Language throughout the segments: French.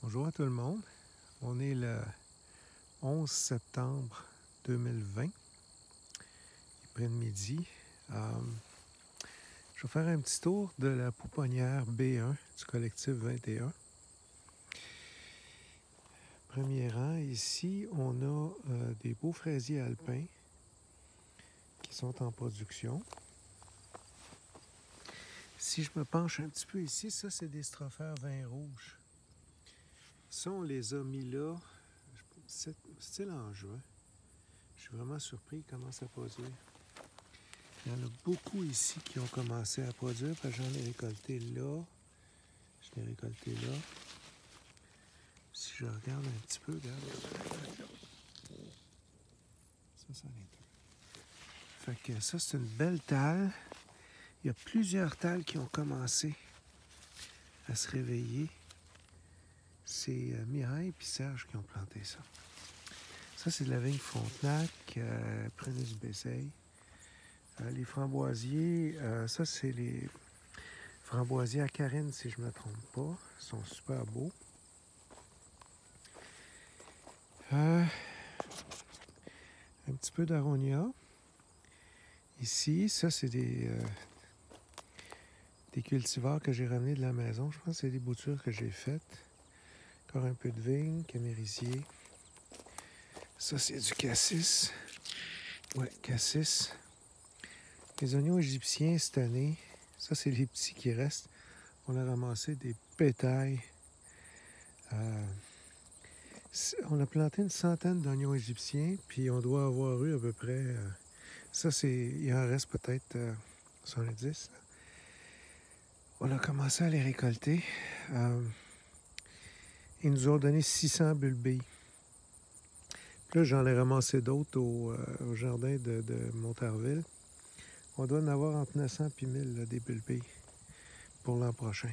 Bonjour à tout le monde. On est le 11 septembre 2020. Il est près de midi. Je vais faire un petit tour de la pouponnière B1 du collectif 21. Premier rang, ici, on a des beaux fraisiers alpins qui sont en production. Si je me penche un petit peu ici, ça, c'est des strophères vin rouge. Ça, on les a mis là, style en juin. Je suis vraiment surpris, ils commencent à produire. Il y en a beaucoup ici qui ont commencé à produire, parce que j'en ai récolté là. Je l'ai récolté là. Si je regarde un petit peu, regarde. Ça en est deux. Fait que ça, c'est une belle talle. Il y a plusieurs talles qui ont commencé à se réveiller. C'est Mireille et Serge qui ont planté ça. Ça, c'est de la vigne Frontenac, Prenez du Besseil. Les framboisiers, ça, c'est les framboisiers à Carine, si je ne me trompe pas. Ils sont super beaux. Un petit peu d'aronia. Ici, ça, c'est des cultivars que j'ai ramenés de la maison. Je pense que c'est des boutures que j'ai faites. Encore un peu de vigne, camérisier. Ça, c'est du cassis. Ouais, cassis. Les oignons égyptiens cette année, ça, c'est les petits qui restent. On a ramassé des pétailles. On a planté une centaine d'oignons égyptiens, puis on doit avoir eu à peu près... ça, c'est... Il en reste peut-être 70. On a commencé à les récolter. Ils nous ont donné 600 bulbilles. Puis là, j'en ai ramassé d'autres au jardin de Montarville. On doit en avoir entre 900 et 1000 là, des bulbilles pour l'an prochain.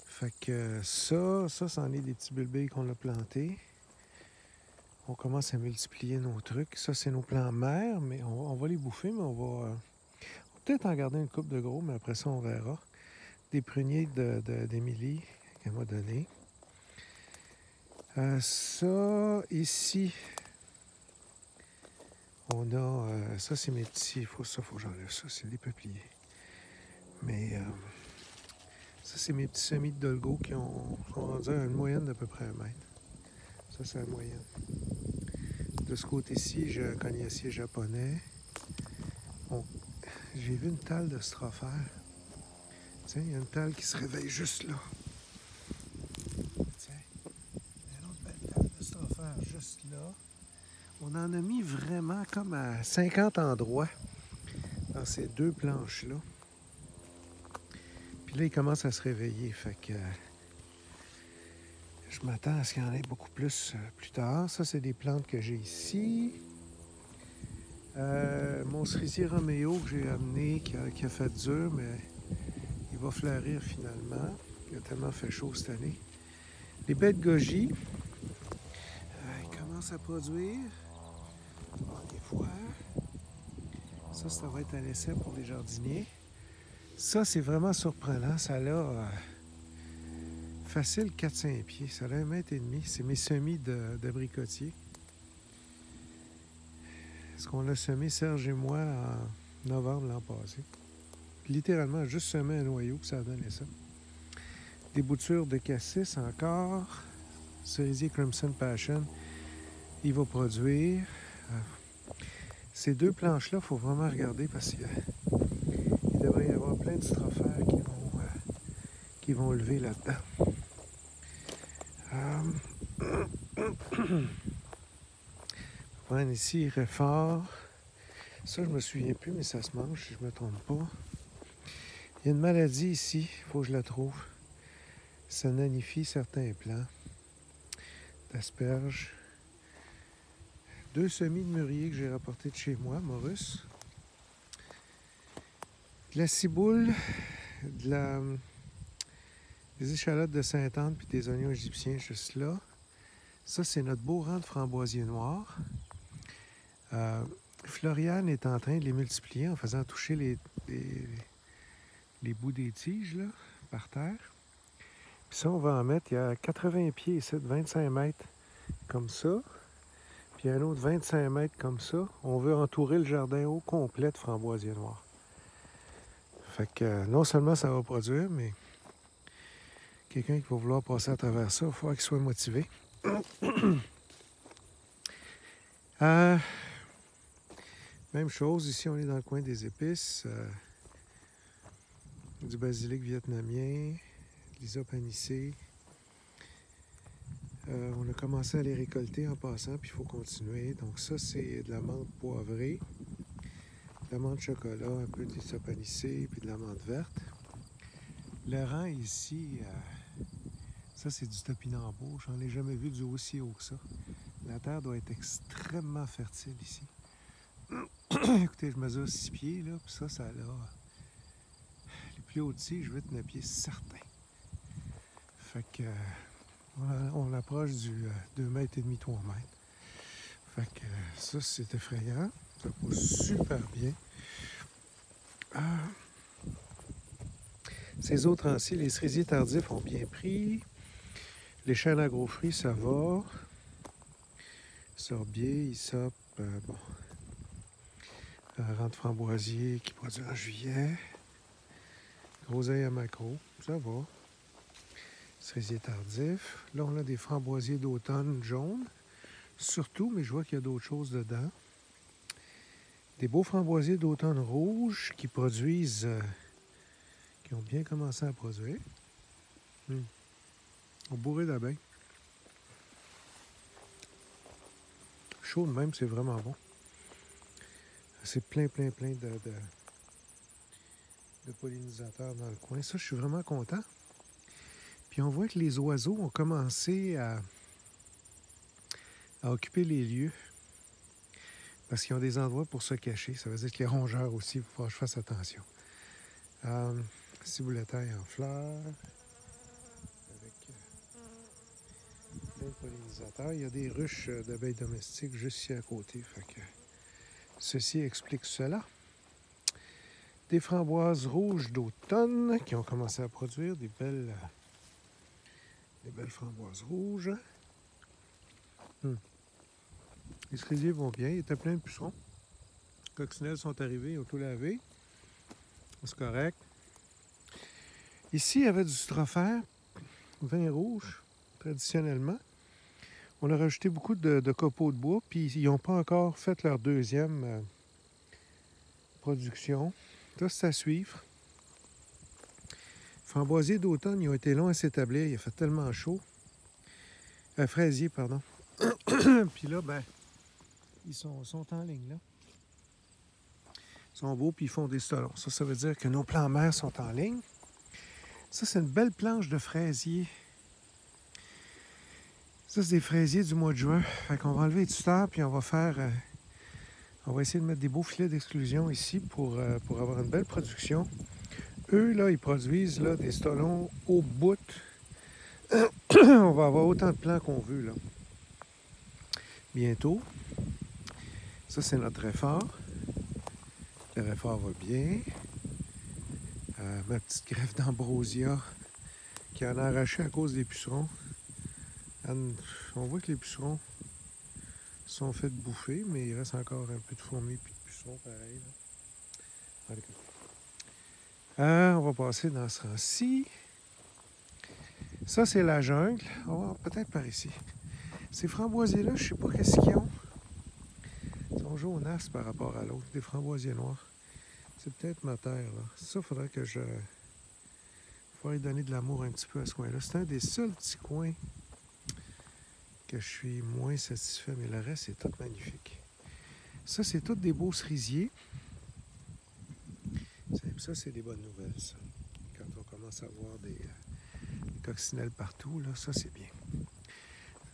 Fait que ça, c'en est des petits bulbilles qu'on a plantés. On commence à multiplier nos trucs. Ça, c'est nos plants mères, mais on va les bouffer, mais on va peut-être en garder une coupe de gros, mais après ça, on verra. Des pruniers d'Émilie qu'elle m'a donné. Ça, ici, on a... ça, c'est mes petits... faut que j'enlève ça. C'est des peupliers. Mais ça, c'est mes petits semis de Dolgo qui sont rendus à une moyenne d'à peu près 1 mètre. Ça, c'est la moyenne. De ce côté-ci, j'ai un cognacier japonais. J'ai vu une talle de strophère. Tiens, il y a une talle qui se réveille juste là. Tiens, il y a une autre belle talle de strophère juste là. On en a mis vraiment comme à 50 endroits dans ces deux planches-là. Puis là, il commence à se réveiller. Fait que je m'attends à ce qu'il y en ait beaucoup plus tard. Ça, c'est des plantes que j'ai ici. Mon cerisier Roméo que j'ai amené, qui a fait dur, mais il va fleurir finalement. Il a tellement fait chaud cette année. Les baies de goji, ils commencent à produire. On va les voir. Ça va être à l'essai pour les jardiniers. Ça, c'est vraiment surprenant. Ça a facile 4-5 pieds. Ça a 1,5 mètre. C'est mes semis d'abricotiers. Ce qu'on a semé, Serge et moi, en novembre l'an passé. Littéralement, juste semé un noyau, puis ça a donné ça. Des boutures de cassis encore. Cerisier Crimson Passion, il va produire. Ces deux planches-là, il faut vraiment regarder parce qu'il devrait y avoir plein de strophères qui vont lever là-dedans. On va prendre ici Réfort. Ça, je me souviens plus, mais ça se mange si je me trompe pas. Il y a une maladie ici, il faut que je la trouve. Ça nanifie certains plants d'asperges. 2 semis de mûrier que j'ai rapportés de chez moi, Maurus. De la ciboule, des échalotes de Sainte-Anne puis des oignons égyptiens juste là. Ça, c'est notre beau rang de framboisiers noirs. Floriane est en train de les multiplier en faisant toucher les bouts des tiges là, par terre. Puis ça, on va en mettre, il y a 80 pieds ici, 25 mètres comme ça. Puis un autre 25 mètres comme ça. On veut entourer le jardin au complet de framboisier noir. Fait que non seulement ça va produire, mais quelqu'un qui va vouloir passer à travers ça, il va falloir qu'il soit motivé. Même chose, ici on est dans le coin des épices. Du basilic vietnamien, l'isopanicée. On a commencé à les récolter en passant, puis il faut continuer. Donc ça, c'est de la menthe poivrée, de la menthe chocolat, un peu d'isopanicée, puis de la menthe verte. Le rang ici, ça c'est du topinambour. J'en ai jamais vu du aussi haut que ça. La terre doit être extrêmement fertile ici. Écoutez, je mesure 6 pieds, là, puis ça a... Les plus hauts de je vais être 9 pieds certain. Fait que... on approche du 2 mètres et demi, 3 mètres. Fait que ça, c'est effrayant. Ça pousse super bien. Ces autres ainsi, les cerisiers tardifs ont bien pris. Les chênes à gros fruits, ça va. Sorbier, hysope, bon. Rang de framboisier qui produit en juillet. Groseille à macro, ça va. Cerisier tardif. Là, on a des framboisiers d'automne jaunes. Surtout, mais je vois qu'il y a d'autres choses dedans. Des beaux framboisiers d'automne rouges qui produisent, qui ont bien commencé à produire. Au bourré d'abeilles. Chaud de même, c'est vraiment bon. C'est plein de pollinisateurs dans le coin. Ça, je suis vraiment content. Puis on voit que les oiseaux ont commencé à occuper les lieux. Parce qu'ils ont des endroits pour se cacher. Ça veut dire que les rongeurs aussi, il faut que je fasse attention. Cibouletaille en fleurs. Avec plein de pollinisateurs. Il y a des ruches d'abeilles domestiques juste ici à côté. Fait que ceci explique cela. Des framboises rouges d'automne qui ont commencé à produire des belles framboises rouges. Les cerisiers vont bien. Il était plein de pucerons. Les coccinelles sont arrivées, ils ont tout lavé. C'est correct. Ici, il y avait du strophère, vin rouge, traditionnellement. On a rajouté beaucoup de copeaux de bois, puis ils n'ont pas encore fait leur deuxième production. Ça, c'est à suivre. Framboisiers d'automne, ils ont été longs à s'établir. Il a fait tellement chaud. Fraisiers, pardon. Puis là, ben, ils sont en ligne, là. Ils sont beaux, puis ils font des stolons. Ça veut dire que nos plants mères sont en ligne. Ça, c'est une belle planche de fraisiers. Ça, c'est des fraisiers du mois de juin. Fait qu'on va enlever les tuteurs, puis on va faire... on va essayer de mettre des beaux filets d'exclusion ici pour avoir une belle production. Eux, là, ils produisent là, des stolons au bout. On va avoir autant de plants qu'on veut, là. Bientôt. Ça, c'est notre réfort. Le réfort va bien. Ma petite greffe d'ambrosia qui en a arraché à cause des pucerons. On voit que les pucerons sont faits bouffer, mais il reste encore un peu de fourmis et de pucerons pareil. On va passer dans ce rang-ci. Ça, c'est la jungle. On va peut-être par ici. Ces framboisiers-là, je ne sais pas qu'est-ce qu'ils ont. Ils sont jaunasses par rapport à l'autre, des framboisiers noirs. C'est peut-être ma terre, là. Ça, il faudrait que je... Il faudrait donner de l'amour un petit peu à ce coin-là. C'est un des seuls petits coins que je suis moins satisfait, mais le reste, c'est tout magnifique. Ça, c'est tous des beaux cerisiers. Ça, c'est des bonnes nouvelles, ça. Quand on commence à voir des coccinelles partout, là, ça, c'est bien.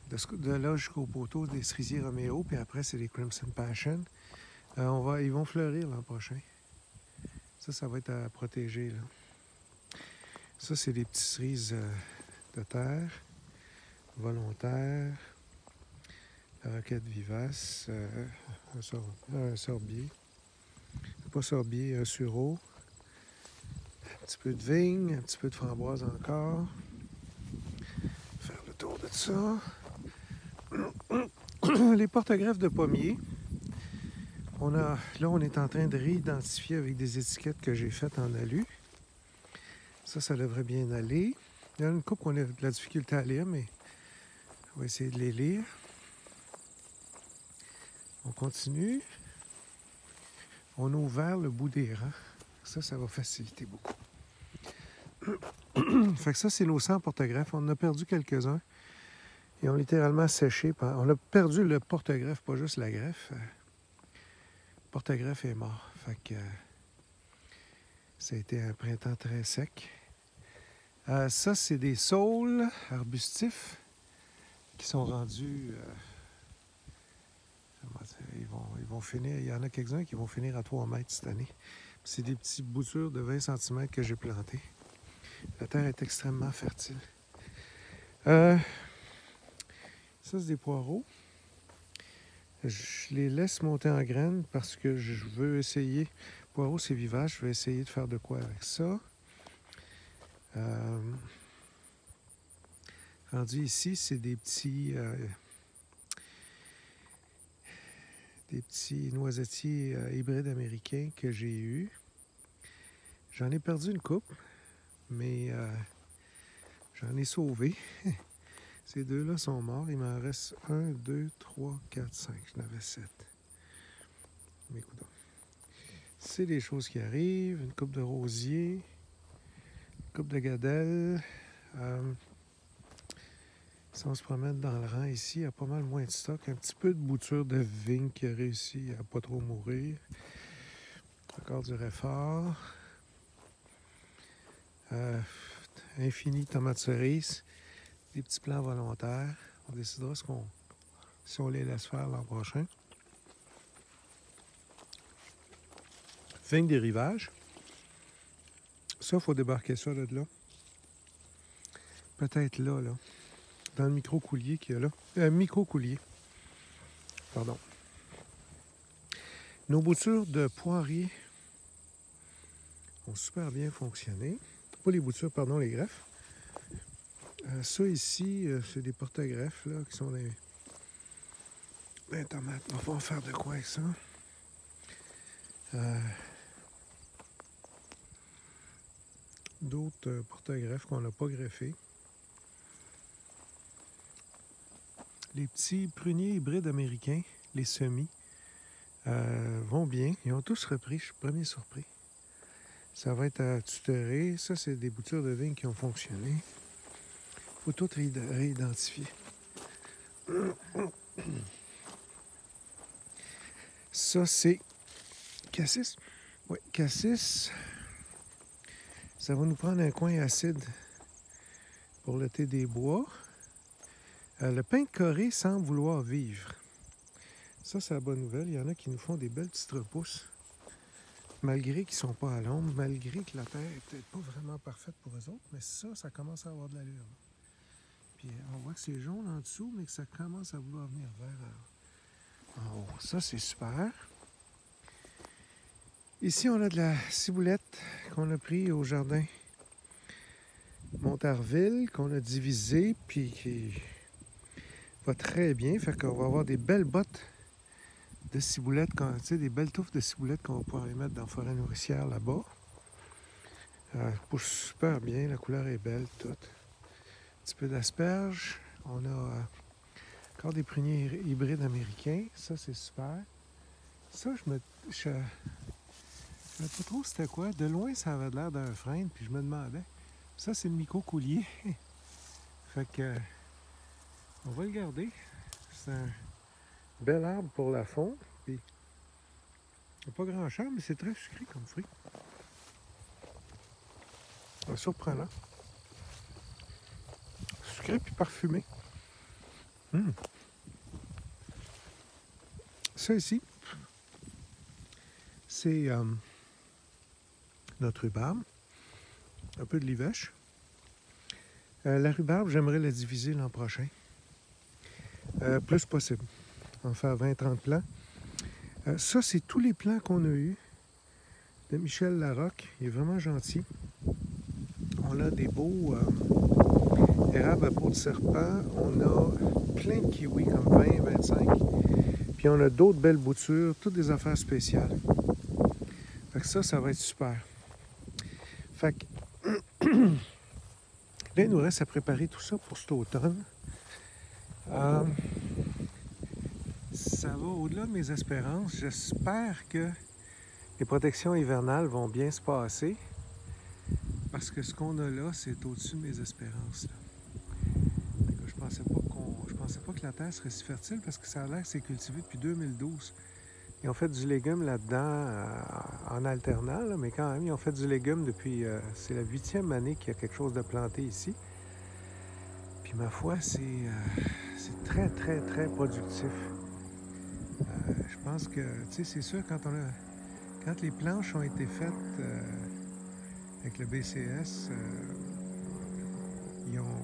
De là jusqu'au poteau, des cerisiers Roméo, puis après, c'est les Crimson Passion. Ils vont fleurir l'an prochain. Ça va être à protéger, là. Ça, c'est des petits cerises de terre, volontaires, la roquette vivace, un sorbier. Pas sorbier, un sureau. Un petit peu de vigne, un petit peu de framboise encore. autour de ça. Les porte-greffes de pommiers. Là, on est en train de réidentifier avec des étiquettes que j'ai faites en alu. Ça devrait bien aller. Il y en a une couple qu'on a de la difficulté à lire, mais on va essayer de les lire. On continue. On a ouvert le bout des rangs. Ça va faciliter beaucoup. Fait que ça, c'est nos 100 porte-greffes. On en a perdu quelques-uns. Ils ont littéralement séché. On a perdu le porte-greffe, pas juste la greffe. Le porte-greffe est mort. Fait que ça a été un printemps très sec. Ça, c'est des saules arbustifs qui sont rendus... ils vont finir... Il y en a quelques-uns qui vont finir à 3 mètres cette année. C'est des petites boutures de 20 cm que j'ai plantées. La terre est extrêmement fertile. Ça, c'est des poireaux. Je les laisse monter en graines parce que je veux essayer... Poireaux, c'est vivace. Je vais essayer de faire de quoi avec ça. Rendu ici, c'est des petits noisettiers hybrides américains que j'ai eus. J'en ai perdu une coupe, mais j'en ai sauvé. Ces deux-là sont morts. Il m'en reste 1, 2, 3, 4, 5. J'en avais 7. Mais écoute, c'est des choses qui arrivent. Une coupe de rosier, une coupe de gadelle. Si on se promène dans le rang ici, il y a pas mal moins de stock. Un petit peu de bouture de vigne qui a réussi à pas trop mourir. Encore du réfort. Infini tomates cerises. Des petits plants volontaires. On décidera si on les laisse faire l'an prochain. Vigne des rivages. Ça, il faut débarquer ça de là. Peut-être là. Dans le micro-coulier qu'il y a là. Micro-coulier. Pardon. Nos boutures de poiriers ont super bien fonctionné. Pas les boutures, pardon, les greffes. Ça ici, c'est des porte-greffes là, qui sont des tomates. On va faire de quoi avec ça? D'autres porte-greffes qu'on n'a pas greffés. Les petits pruniers hybrides américains, les semis, vont bien. Ils ont tous repris. Je suis premier surpris. Ça va être à tutorer. Ça, c'est des boutures de vigne qui ont fonctionné. Il faut tout réidentifier. Ça, c'est cassis. Oui, cassis. Ça va nous prendre un coin acide pour le thé des bois. Le pin de Corée semble vouloir vivre. Ça, c'est la bonne nouvelle. Il y en a qui nous font des belles petites repousses. Malgré qu'ils ne sont pas à l'ombre, malgré que la terre n'est peut-être pas vraiment parfaite pour eux autres, mais ça commence à avoir de l'allure. Puis on voit que c'est jaune en dessous, mais que ça commence à vouloir venir vert en haut. Ça, c'est super. Ici, on a de la ciboulette qu'on a pris au jardin Montarville, qu'on a divisé, puis qui va très bien. Fait qu'on va avoir des belles bottes de ciboulette, tu sais, des belles touffes de ciboulette qu'on va pouvoir les mettre dans la forêt nourricière là-bas. Pousse super bien, la couleur est belle, toute. Un petit peu d'asperges. On a encore des pruniers hybrides américains. Ça, c'est super. Ça, je savais pas trop c'était quoi. De loin, ça avait l'air d'un frêne, puis je me demandais. Ça, c'est le micro-coulier. Fait que on va le garder. C'est un bel arbre pour la fonte. Puis, il n'y a pas grand charme, mais c'est très sucré comme fruit. Surprenant. Sucré puis parfumé. Ça ici, c'est notre rhubarbe. Un peu de livèche. La rhubarbe, j'aimerais la diviser l'an prochain. Plus possible. En faire 20-30 plants. Ça, c'est tous les plants qu'on a eus de Michel Larocque. Il est vraiment gentil. On a des beaux érable à peau de serpent. On a plein de kiwis, comme 20, 25. Puis on a d'autres belles boutures, toutes des affaires spéciales. Fait que ça va être super. Fait que là, il nous reste à préparer tout ça pour cet automne. Ça va au-delà de mes espérances. J'espère que les protections hivernales vont bien se passer. Parce que ce qu'on a là, c'est au-dessus de mes espérances. Là. Je pensais pas que la terre serait si fertile parce que ça a l'air que c'est cultivé depuis 2012. Ils ont fait du légume là-dedans en alternant, là, mais quand même, ils ont fait du légume depuis... c'est la 8e année qu'il y a quelque chose de planté ici. Puis ma foi, c'est très, très, très productif. Je pense que, tu sais, c'est sûr, quand les planches ont été faites avec le BCS,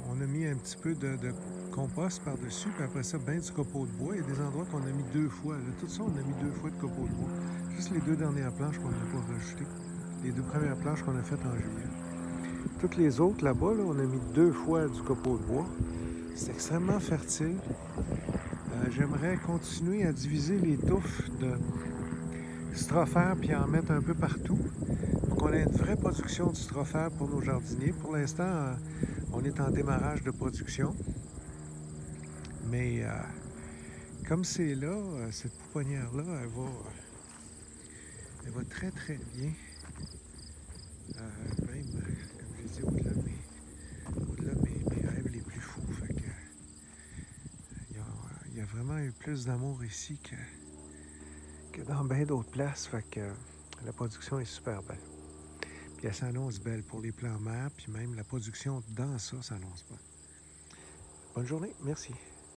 on a mis un petit peu de compost par-dessus, puis après ça, ben du copeau de bois. Il y a des endroits qu'on a mis 2 fois. Là. Tout ça, on a mis 2 fois de copeau de bois. Juste les 2 dernières planches qu'on n'a pas rajoutées. Les 2 premières planches qu'on a faites en juillet. Toutes les autres, là-bas, là, on a mis 2 fois du copeau de bois. C'est extrêmement fertile. J'aimerais continuer à diviser les touffes de strophaire puis en mettre un peu partout pour qu'on ait une vraie production de strophaire pour nos jardiniers. Pour l'instant, on est en démarrage de production. Mais comme c'est là, cette pouponnière-là, elle va très très bien. Même, comme j'ai dit, au-delà de mes rêves les plus fous. Fait que, il y a vraiment eu plus d'amour ici que dans bien d'autres places. Fait que la production est super belle. Puis elle s'annonce belle pour les plants mers, puis même la production dans ça s'annonce pas. Bonne journée, merci.